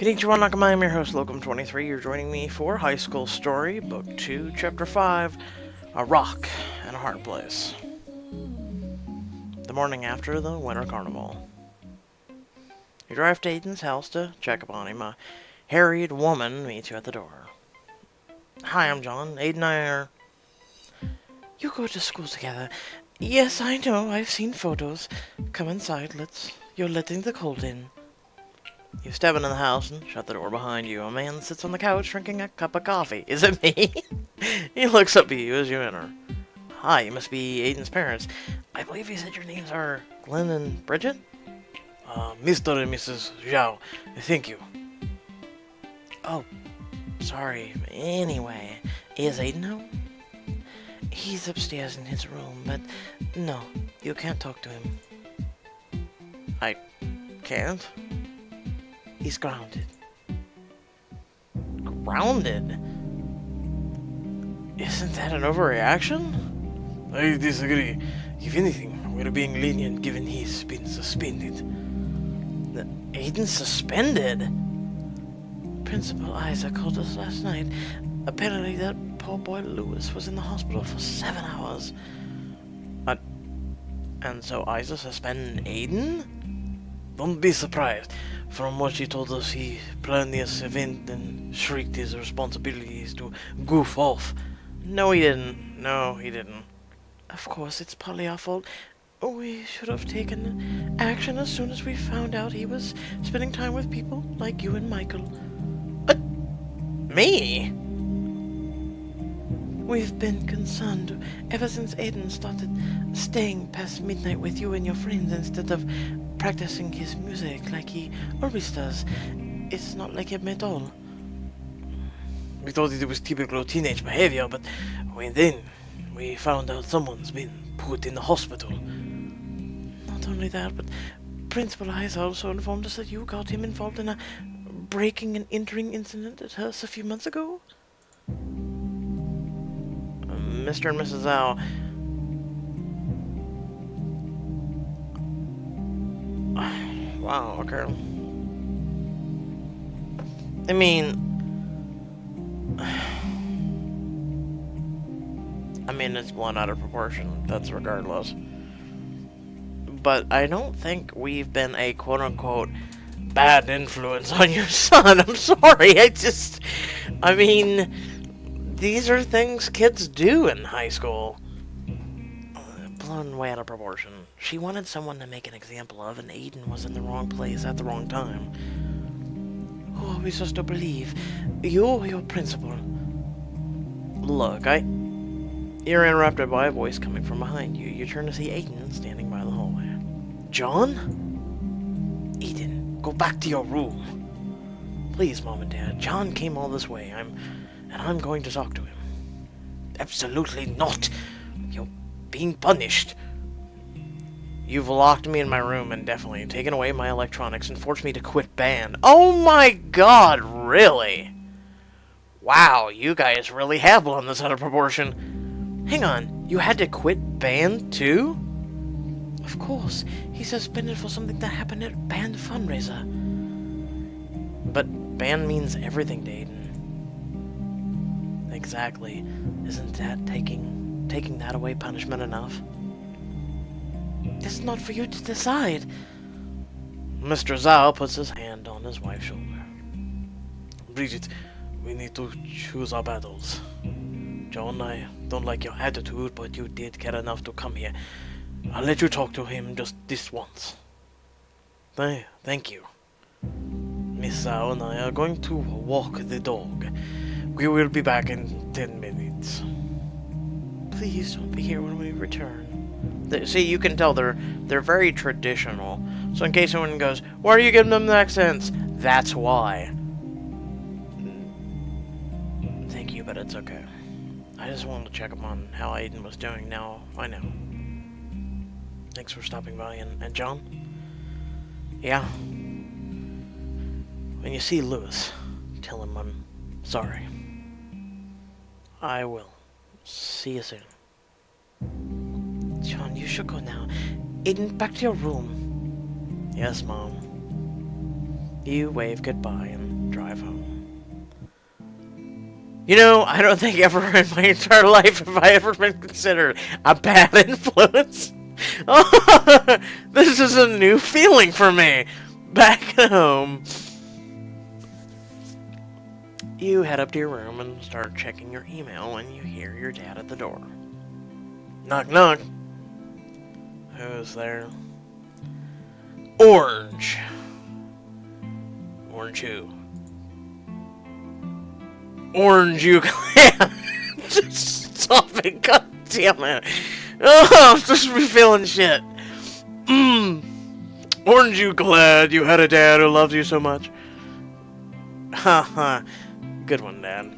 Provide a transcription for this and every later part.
Konnichiwa Nakamai, I'm your host, Locum23. You're joining me for High School Story, Book 2, Chapter 5, A Rock and a Hard Place. The morning after the Winter Carnival. You drive to Aiden's house to check upon him. A harried woman meets you at the door. Hi, I'm John. Aiden and I are... You go to school together. Yes, I know. I've seen photos. Come inside. You're letting the cold in. You step into the house and shut the door behind you. A man sits on the couch drinking a cup of coffee. Is it me? He looks up at you as you enter. Hi, you must be Aiden's parents. I believe you said your names are Glenn and Bridget? Mr. and Mrs. Zhao, thank you. Oh, sorry. Anyway, is Aiden home? He's upstairs in his room, but no, you can't talk to him. I can't? He's grounded. Grounded? Isn't that an overreaction? I disagree. If anything, we're being lenient given he's been suspended. Aiden's suspended? Principal Isaac called us last night. Apparently that poor boy Lewis was in the hospital for 7 hours. And so Isaac suspended Aiden? Don't be surprised. From what she told us, he planned this event and shirked his responsibilities to goof off. No, he didn't. Of course, it's partly our fault. We should have taken action as soon as we found out he was spending time with people like you and Michael. Me? We've been concerned ever since Aiden started staying past midnight with you and your friends instead of practicing his music like he always does. It's not like him at all. We thought it was typical teenage behavior, but then we found out someone's been put in the hospital. Not only that, but Principal Hayes also informed us that you got him involved in a breaking and entering incident at us a few months ago. Mr. and Mrs. Zhao. Wow, okay. I mean, it's blown out of proportion, that's regardless. But I don't think we've been a quote-unquote bad influence on your son. I'm sorry, these are things kids do in high school. Blown way out of proportion. She wanted someone to make an example of, and Aiden was in the wrong place at the wrong time. Who are we supposed to believe? You or your principal? Look, You're interrupted by a voice coming from behind you. You turn to see Aiden standing by the hallway. John? Aiden, go back to your room. Please, Mom and Dad. John came all this way. I'm going to talk to him. Absolutely not. You're being punished. You've locked me in my room and definitely taken away my electronics and forced me to quit band. Oh my god, really? Wow, you guys really have blown this out of proportion. Hang on, you had to quit band too? Of course, he's suspended for something that happened at band fundraiser. But band means everything to Aiden. Exactly. Isn't that taking that away punishment enough? It's not for you to decide. Mr. Zhao puts his hand on his wife's shoulder. Bridget, we need to choose our battles. John, I don't like your attitude, but you did care enough to come here. I'll let you talk to him just this once. Thank you. Miss Zhao and I are going to walk the dog. We will be back in 10 minutes. Please don't be here when we return. See, you can tell they're very traditional. So in case someone goes, why are you giving them the accents? That's why. Thank you, but it's okay. I just wanted to check up on how Aiden was doing. Now I know. Thanks for stopping by. And John? Yeah? When you see Lewis, tell him I'm sorry. I will. See you soon. John, you should go now. Aiden, back to your room. Yes, Mom. You wave goodbye and drive home. You know, I don't think ever in my entire life have I ever been considered a bad influence. Oh, this is a new feeling for me. Back home. You head up to your room and start checking your email when you hear your dad at the door. Knock, knock. Who's there? Orange. Orange who? Orange Euclid. Just stop it, god damn it. Oh, I'm supposed to be feeling shit. Orange Euclid, you had a dad who loved you so much. Haha. Good one, Dad.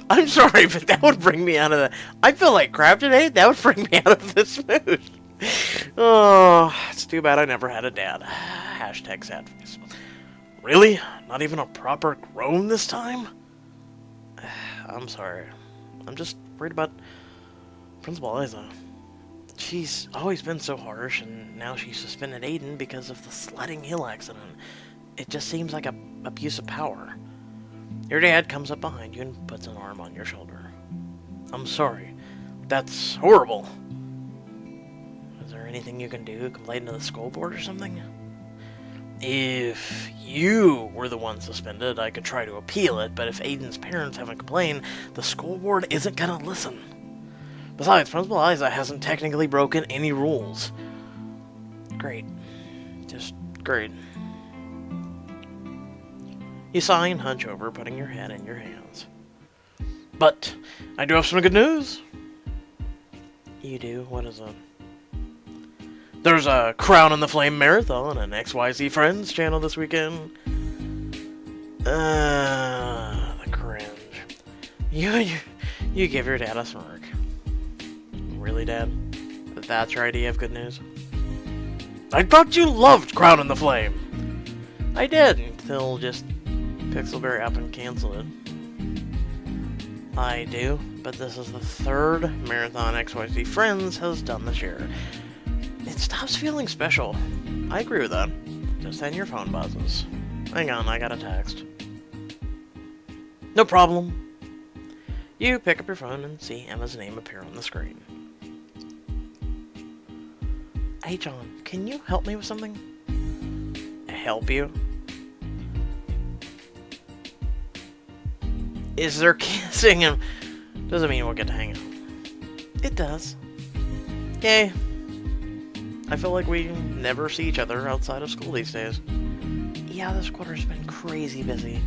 I'm sorry, but that would bring me out of the... I feel like crap today. That would bring me out of this mood. Oh, it's too bad I never had a dad. Hashtag sad face. Really? Not even a proper grown this time? I'm sorry. I'm just worried about Principal Liza. She's always been so harsh, and now she suspended Aiden because of the sledding hill accident. It just seems like a abuse of power. Your dad comes up behind you and puts an arm on your shoulder. I'm sorry. That's horrible. Is there anything you can do? Complain to the school board or something? If you were the one suspended, I could try to appeal it, but if Aiden's parents haven't complained, the school board isn't gonna listen. Besides, Principal Liza hasn't technically broken any rules. Great. Just great. You sigh and hunch over, putting your head in your hands. But I do have some good news. You do? What is it? There's a Crown in the Flame marathon on XYZ Friends channel this weekend. The cringe. You give your dad a smirk. Really, Dad? That's your idea of good news? I thought you loved Crown in the Flame. I did, until just Pixelberry up and cancel it. I do, but this is the third marathon XYZ Friends has done this year. It stops feeling special. I agree with that. Just then your phone buzzes. Hang on, I got a text. No problem. You pick up your phone and see Emma's name appear on the screen. Hey John, can you help me with something? Help you? Is there kissing and doesn't mean we'll get to hang out. It does. Yay. I feel like we never see each other outside of school these days. Yeah, this quarter's been crazy busy.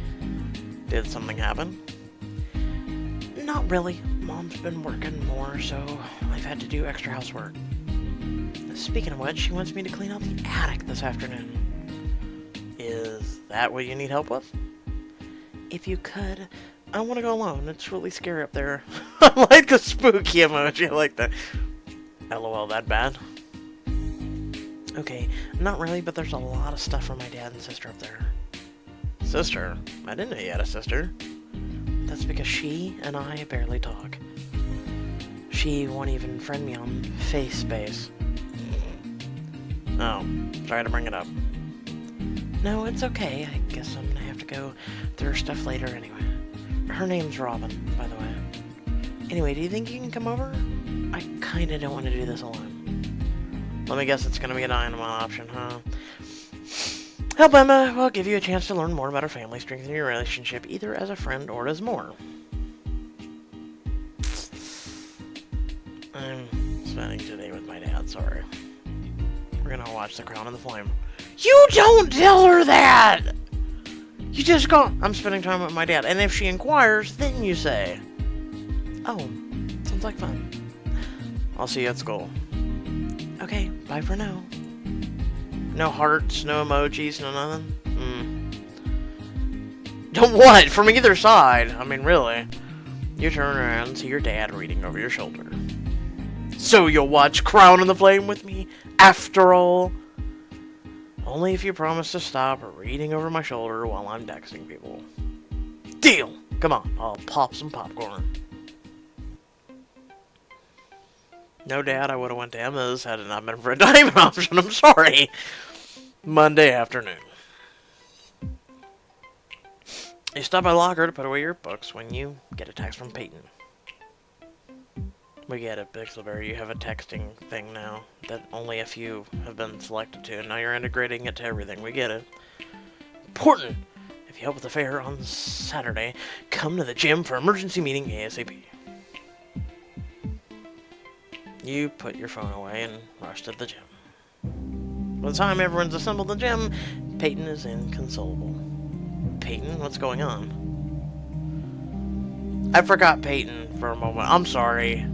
Did something happen? Not really. Mom's been working more, so I've had to do extra housework. Speaking of which, she wants me to clean out the attic this afternoon. Is that what you need help with? If you could, I want to go alone. It's really scary up there. I like the spooky emoji. I like that. LOL, that bad? Okay, not really, but there's a lot of stuff for my dad and sister up there. Sister? I didn't know you had a sister. That's because she and I barely talk. She won't even friend me on FaceSpace. Oh, sorry to bring it up. No, it's okay. I guess I'm gonna have to go through her stuff later anyway. Her name's Robin, by the way. Anyway, do you think you can come over? I kinda don't want to do this alone. Let me guess it's gonna be a dynamite option, huh? Help Emma will give you a chance to learn more about her family, strengthen your relationship either as a friend or as more. I'm spending today with my dad, sorry. We're gonna watch The Crown in the Flame. You don't tell her that! You just go, I'm spending time with my dad. And if she inquires, then you say, oh, sounds like fun. I'll see you at school. Okay, bye for now. No hearts, no emojis, no nothing? Don't what? From either side? I mean, really. You turn around and see your dad reading over your shoulder. So you'll watch Crown in the Flame with me, after all? Only if you promise to stop reading over my shoulder while I'm texting people. Deal! Come on, I'll pop some popcorn. No, Dad, I would have went to Emma's had it not been for a diamond option. I'm sorry. Monday afternoon. You stop by the locker to put away your books when you get a text from Peyton. We get it, Pixelberry. You have a texting thing now that only a few have been selected to, and now you're integrating it to everything. We get it. Important! If you help with the fair on Saturday, come to the gym for emergency meeting ASAP. You put your phone away and rush to the gym. By the time everyone's assembled in the gym, Peyton is inconsolable. Peyton, what's going on? I forgot Peyton for a moment. I'm sorry.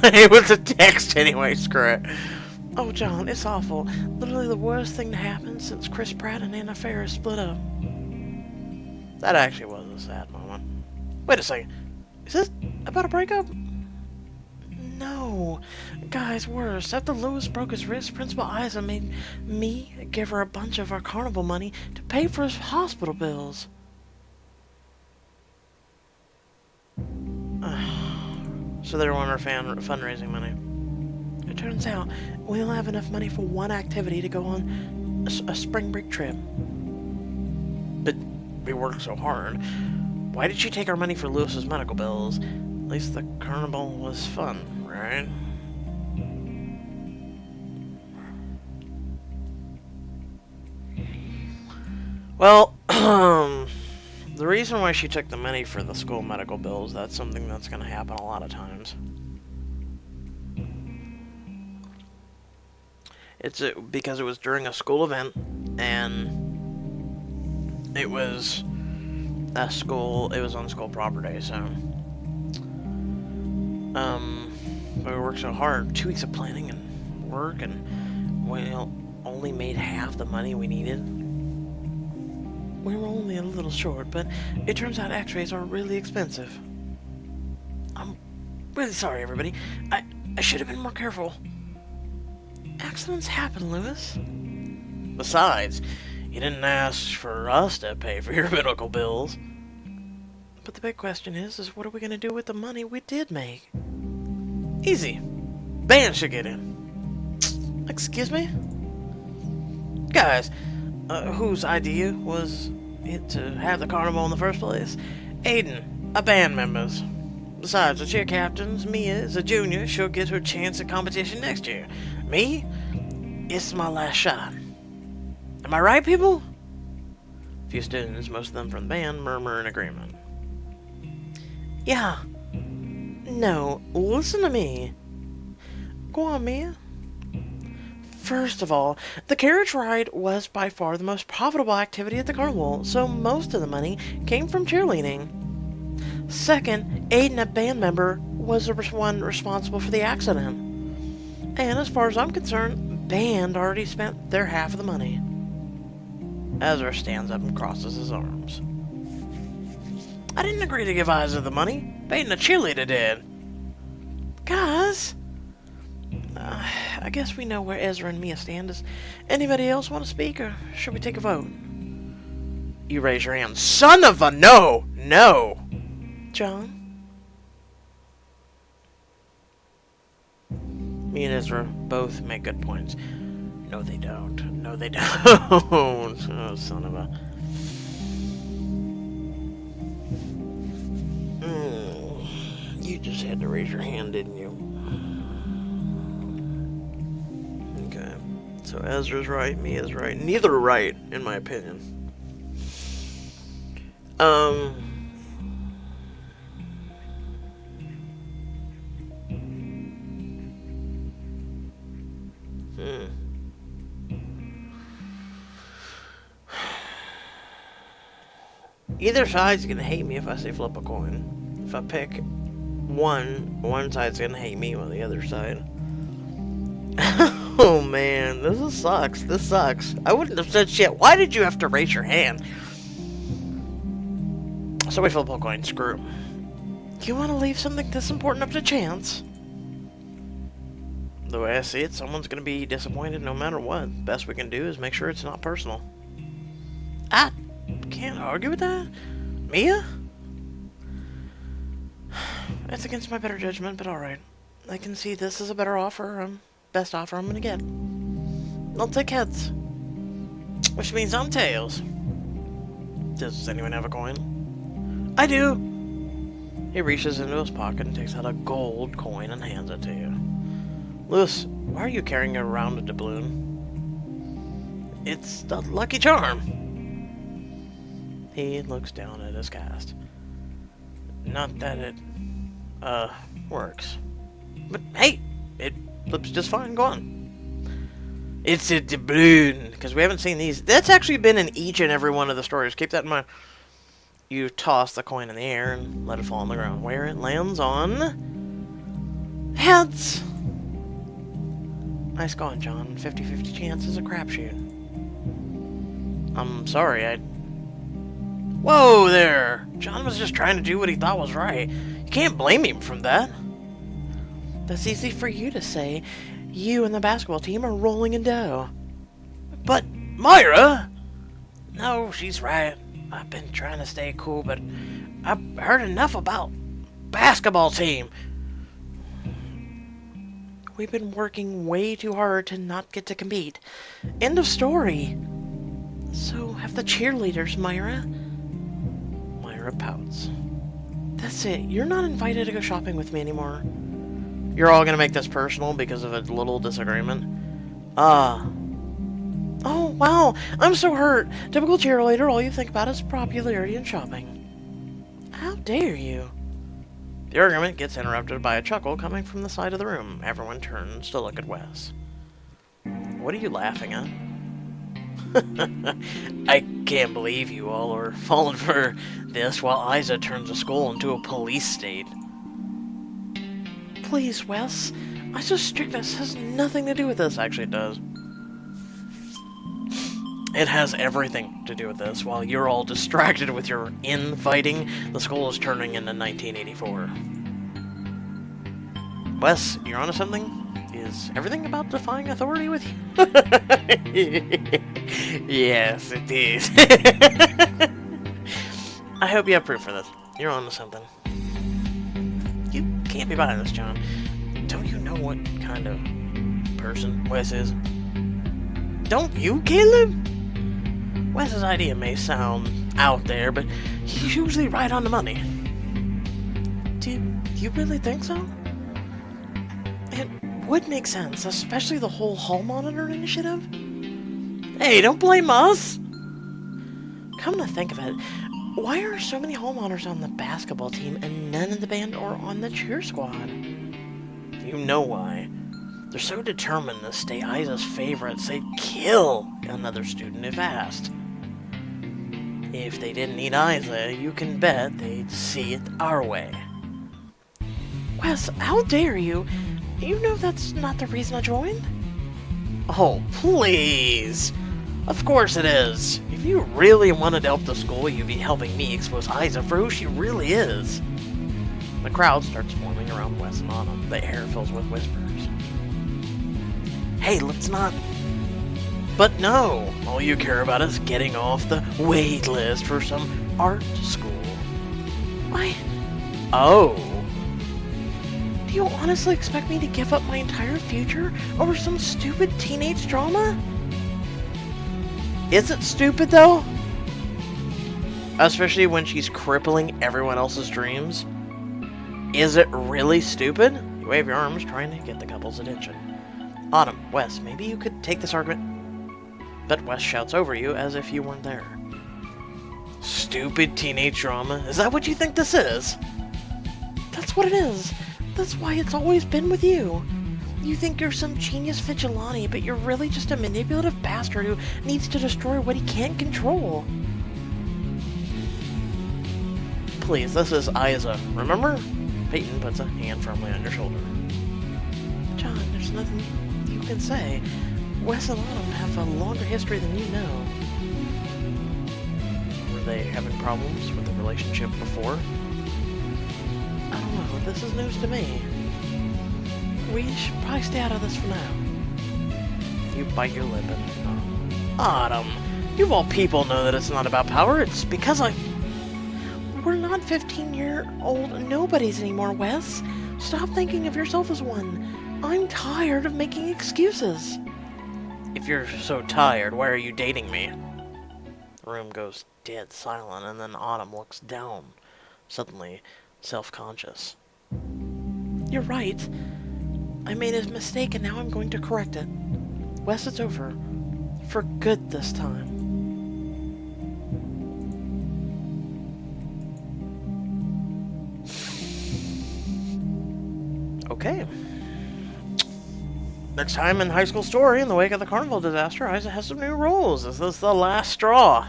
It was a text anyway, screw it. Oh, John, it's awful. Literally the worst thing to happen since Chris Pratt and Anna Faris split up. That actually was a sad moment. Wait a second. Is this about a breakup? No. Guys, worse. After Lewis broke his wrist, Principal Isa made me give her a bunch of our carnival money to pay for his hospital bills. So they want our fundraising money. It turns out we don't have enough money for one activity to go on a spring break trip. But we worked so hard. Why did she take our money for Lewis's medical bills? At least the carnival was fun, right? Well, the reason why she took the money for the school medical bills, that's something that's going to happen a lot of times. It's because it was during a school event, and it was on school property, so we worked so hard, 2 weeks of planning and work, and we only made half the money we needed. We were only a little short, but it turns out x-rays are really expensive. I'm really sorry, everybody. I should have been more careful. Accidents happen, Lewis. Besides, you didn't ask for us to pay for your medical bills. But the big question is what are we going to do with the money we did make? Easy. Band should get in. Excuse me? Guys, whose idea was it to have the carnival in the first place? Aiden, a band member's. Besides, the cheer captains, Mia is a junior. She'll get her chance at competition next year. Me? It's my last shot. Am I right, people? A few students, most of them from the band, murmur in agreement. Yeah. No, listen to me. Go on, Mia. First of all, the carriage ride was by far the most profitable activity at the carnival, so most of the money came from cheerleading. Second, Aiden, a band member, was the one responsible for the accident. And as far as I'm concerned, band already spent their half of the money. Ezra stands up and crosses his arms. I didn't agree to give Isa the money. Aiden, the cheerleader, did. Guys, I guess we know where Ezra and Mia stand. Does anybody else want to speak, or should we take a vote? You raise your hand. Son of a no! No! John? Me and Ezra both make good points. No, they don't. No, they don't. Oh, son of a... You just had to raise your hand, didn't you? Okay. So Ezra's right, Mia's right. Neither are right, in my opinion. Either side's gonna hate me if I say flip a coin. If I pick one side's gonna hate me on the other side. Oh man, this sucks. This sucks. I wouldn't have said shit. Why did you have to raise your hand? So we flip a coin. Screw. You want to leave something this important up to chance? The way I see it, someone's gonna be disappointed no matter what. Best we can do is make sure it's not personal. I can't argue with that. Mia? It's against my better judgment, but alright. I can see this is a better offer, best offer I'm gonna get. I'll take heads. Which means I'm tails. Does anyone have a coin? I do. He reaches into his pocket and takes out a gold coin and hands it to you. Lewis, why are you carrying around a doubloon? It's the lucky charm. He looks down at his cast. Not that it, works. But hey, it flips just fine. Go on. It's a doubloon, because we haven't seen these. That's actually been in each and every one of the stories. Keep that in mind. You toss the coin in the air and let it fall on the ground, where it lands on heads. Nice going, John. 50-50 chance is a crapshoot. I'm sorry, Whoa there! John was just trying to do what he thought was right. You can't blame him from that. That's easy for you to say. You and the basketball team are rolling in dough. But, Myra! No, she's right. I've been trying to stay cool, but I've heard enough about basketball team. We've been working way too hard to not get to compete. End of story. So have the cheerleaders, Myra. Myra pouts. That's it. You're not invited to go shopping with me anymore. You're all gonna make this personal because of a little disagreement? Oh, wow. I'm so hurt. Typical cheerleader, all you think about is popularity and shopping. How dare you? The argument gets interrupted by a chuckle coming from the side of the room. Everyone turns to look at Wes. What are you laughing at? I can't believe you all are falling for this while Isa turns the school into a police state. Please, Wes. Isa's strictness has nothing to do with this. Actually, it does. It has everything to do with this. While you're all distracted with your infighting, the school is turning into 1984. Wes, you're onto something? Is everything about defying authority with you? Yes, it is. I hope you have proof for this. You're onto something. You can't be buying this, John. Don't you know what kind of person Wes is? Don't you, Caleb? Wes's idea may sound out there, but he's usually right on the money. Do you really think so? It would make sense, especially the whole hall monitor initiative. Hey, don't blame us! Come to think of it, why are so many hall monitors on the basketball team and none in the band or on the cheer squad? You know why. They're so determined to stay Isa's favorites, they'd kill another student if asked. If they didn't need Isa, you can bet they'd see it our way. Wes, how dare you? You know that's not the reason I joined? Oh, please! Of course it is! If you really wanted to help the school, you'd be helping me expose Isa for who she really is. The crowd starts forming around Wes and Autumn. The air fills with whispers. Hey, let's not... But no! All you care about is getting off the wait list for some art school. Why? Oh! Do you honestly expect me to give up my entire future over some stupid teenage drama? Is it stupid, though? Especially when she's crippling everyone else's dreams? Is it really stupid? You wave your arms, trying to get the couple's attention. Autumn, Wes, maybe you could take this argument... But Wes shouts over you as if you weren't there. Stupid teenage drama? Is that what you think this is? That's what it is. That's why it's always been with you. You think you're some genius vigilante, but you're really just a manipulative bastard who needs to destroy what he can't control. Please, this is Isa, remember? Peyton puts a hand firmly on your shoulder. John, there's nothing you can say. Wes and Autumn have a longer history than you know. Were they having problems with the relationship before? I don't know, this is news to me. We should probably stay out of this for now. You bite your lip and... Autumn, you of all people know that it's not about power, it's because We're not 15-year-old nobodies anymore, Wes. Stop thinking of yourself as one. I'm tired of making excuses. If you're so tired, why are you dating me? The room goes dead silent, and then Autumn looks down suddenly self-conscious. You're right. I made a mistake and now I'm going to correct it. Wes, it's over. For good this time. Okay. Next time in High School Story, in the wake of the carnival disaster, Isaac has some new rules. This is the last straw.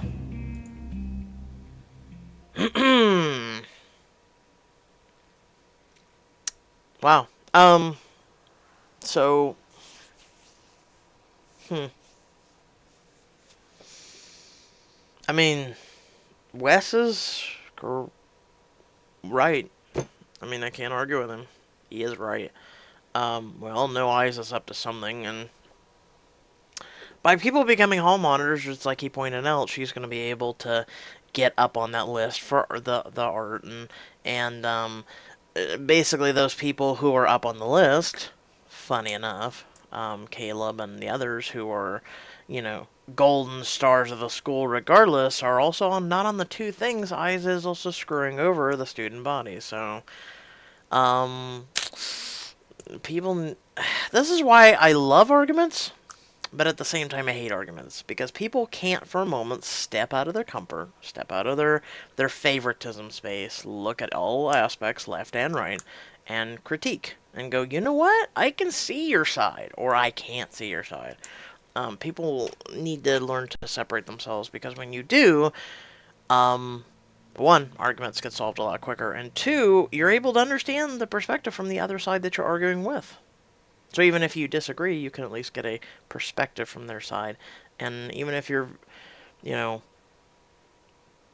Wow. So, hmm. I mean, Wes is right. I mean, I can't argue with him. He is right. We all know Isaac's up to something, and by people becoming hall monitors, just like he pointed out, she's going to be able to get up on that list for the art, and basically those people who are up on the list, funny enough, Caleb and the others who are, golden stars of the school regardless, are also not on the two things. Isa is also screwing over the student body. So, um, people, this is why I love arguments, but at the same time I hate arguments, because people can't for a moment step out of their comfort, step out of their favoritism space, look at all aspects, left and right, and critique and go, you know what? I can see your side, or I can't see your side. People need to learn to separate themselves, because when you do, one, arguments get solved a lot quicker, and two, you're able to understand the perspective from the other side that you're arguing with. So even if you disagree, you can at least get a perspective from their side. And even if you're, you know,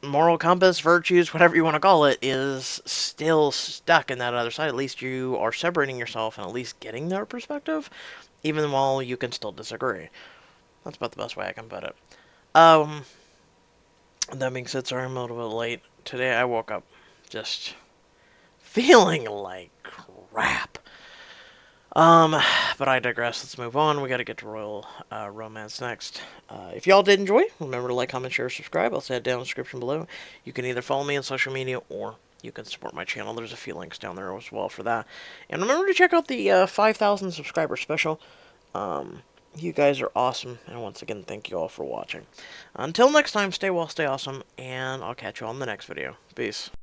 moral compass, virtues, whatever you want to call it, is still stuck in that other side, at least you are separating yourself and at least getting their perspective, even while you can still disagree. That's about the best way I can put it. Um, that being said, sorry I'm a little bit late. Today I woke up just feeling like crap. But I digress. Let's move on. We got to get to Royal Romance next. If y'all did enjoy, remember to like, comment, share, subscribe. I'll say it down in the description below. You can either follow me on social media or you can support my channel. There's a few links down there as well for that. And remember to check out the 5,000 subscriber special. You guys are awesome. And once again, thank you all for watching. Until next time, stay well, stay awesome, and I'll catch you on the next video. Peace.